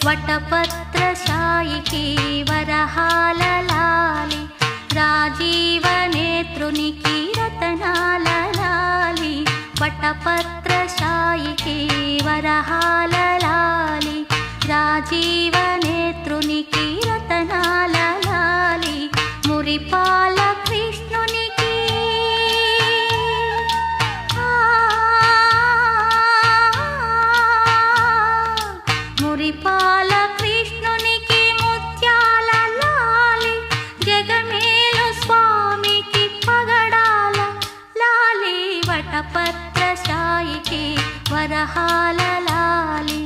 వటపత్రశాయికి వరహాల లాలి రాజీవ నేత్రునికి రతనాల లాలి వటపత్రశాయికి వరహాల లాలి రాజీవ నేత్రునికి రతనాల లాలి మురిపాల కృష్ణునికి మురిపాల కృష్ణునికి ముత్యాల లాలి జగమేలు స్వామికి పగడాల లాలి వటపత్రశాయికి వరహాల లాలి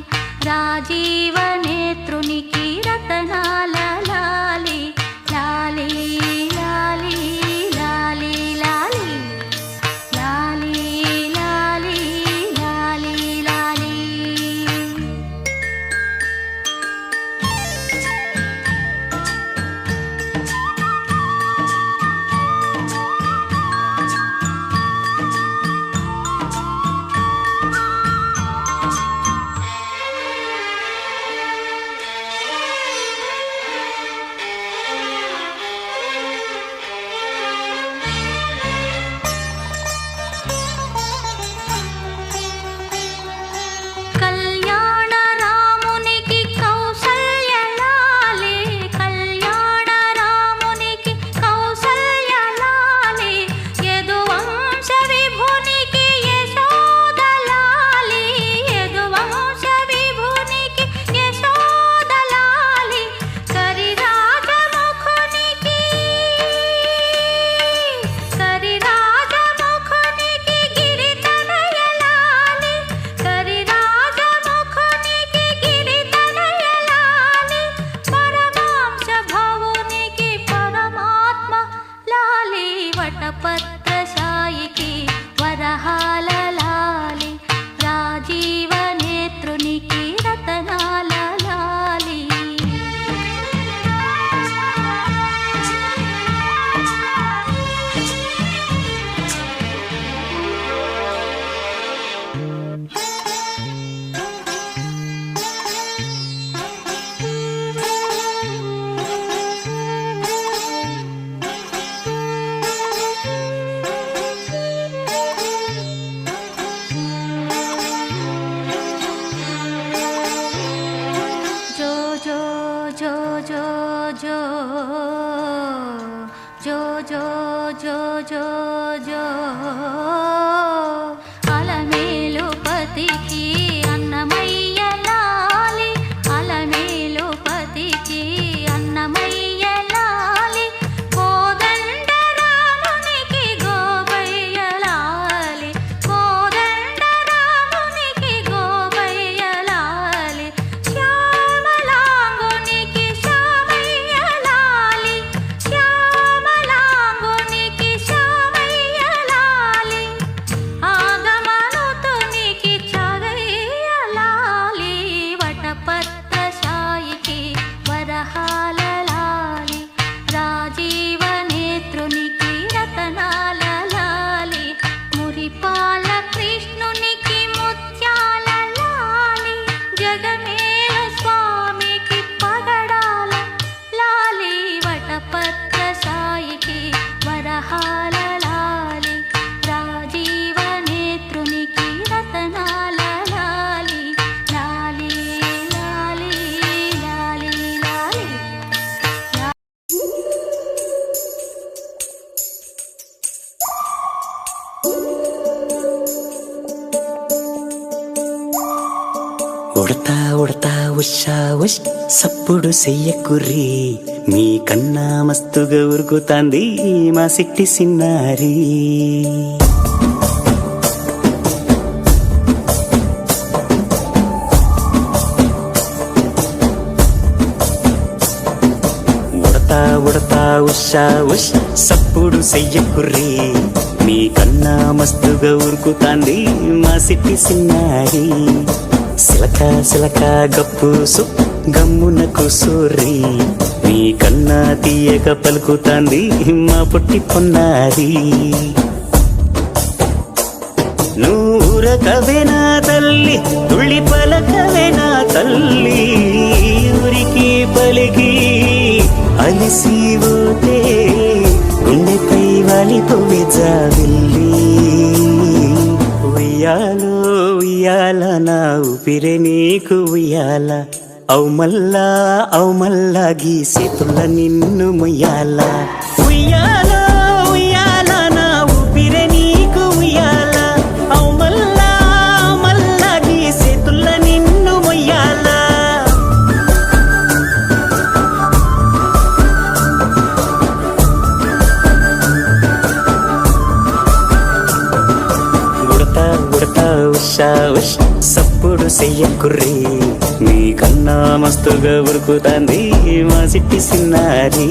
రాజీవ నేత్రునికి రతనాల లాలి లాలి లాలి లాలి లాలి లాలి లాలి లాలి లాలి. కళ్యాణ రామునికి కౌసల్య లాలి కళ్యాణ రామునికి కౌసల్య లాలి యదువంశ విభునికి యశోద లాలి యదువంశ విభునికి యశోద లాలి కరిరాజముఖునికి గిరితనయ లాలి కరిరాజముఖునికి గిరితనయ లాలి పరమాంశ భవునికి పరమాత్మ లాలి వటపత్రశాయికి వరహాల లాలి రాజీవ నేత్రునికి రతనాల లాలి. జో జో జో జో జో జో జో జో జో జో అలమేలు పతికి అన్నమయ్య లాలి అలమేలు పతికి అన్నమయ్య లాలి కోదండ రామునికి గోబయ్య లాలి కోదండ రామునికి గోబయ్య లాలి శ్యామలాంగునికి శ్యామయ్య లాలి శ్యామలాంగునికి శ్యామయ్య లాలి ఆగమనుతునికి చాగయ్య లాలి వటపత్రశాయికి వరహాల లాలి రాజీవ నేత్రునికి రతనాల లాలి మురిపాల కృష్ణునికి ముత్యాల లాలి జగమేల స్వామికి పగడాల లాలి వటపత్రశాయికి వరహాల లాలి రాజీవ నేత్రునికి రతనాల లాలి లాలి లాలి లాలి లాలి. ఉడతా ఉడతా ఉషా ఉష్ సప్పుడు చెయ్యకుర్రి మీ కన్నా మస్తుగా ఉరుకుతాంది మా సిట్టి సిన్నారి. ఉడతా ఉడతా ఉషా ఉష్ సప్పుడు చెయ్యకుర్రి మీ కన్నా మస్తుగా ఉరుకుతాంది మా సిట్టి సిన్నారి. సిలక సిలక గప్పుసు గమ్మున కూసూరి మీ కన్నా తీయక పలుకుతాంది మా పుట్టి పొన్నారి. నువ్వు ఉరకవేనా తల్లి తుళ్ళి పలకవేనా తల్లి ఊరికి పలికి అలసిపోతే గుండెపై వాలిపోవే జాబిల్లి ఉయ్యాలో ఉయ్యాల నా ఊపిరే నీకు ఉయ్యాల అవు మల్లా గీసేతుల నిన్ను ముయ్యాల ఉయ్యాలో ఉయ్యాల నా ఊపిరే నీకు ఉయ్యాల అవు మల్లా గీసేతుల నిన్ను ముయ్యాల ఉడతా ఉషా ఉష్ సప్పుడు చెయ్యకుర్రీ మీ కన్నా మస్తుగా ఉరుకుతాంది మా సిట్టి సిన్నారి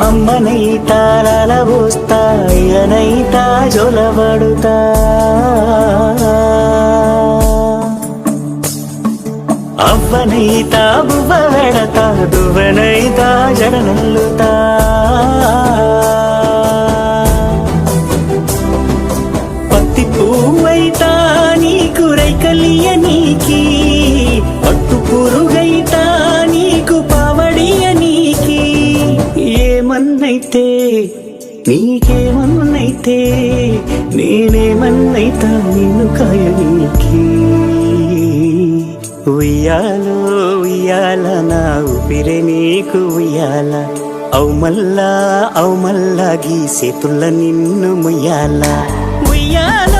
అమ్మనైతా లలబోస్తా అయ్యనైతా జొలబడుతా అవ్వనైతా బువ్వ వెడతా దువ్వనైతా జడనల్లుతా పత్తి పువ్వైతా నీకు రైకలియ నీకి పట్టు పురుగైతా నీకు పావడియ నీకి ఏమన్నైతే నీకేమన్నైతే నేనేమన్నైతా నిన్ను కాయనీకి ఉయ్యాలో ఉయ్యాల నా ఊపిరే నీకు ఉయ్యాల అవు మల్లా గీసేతుల నిన్ను ముయ్యాల ఉయ్యాల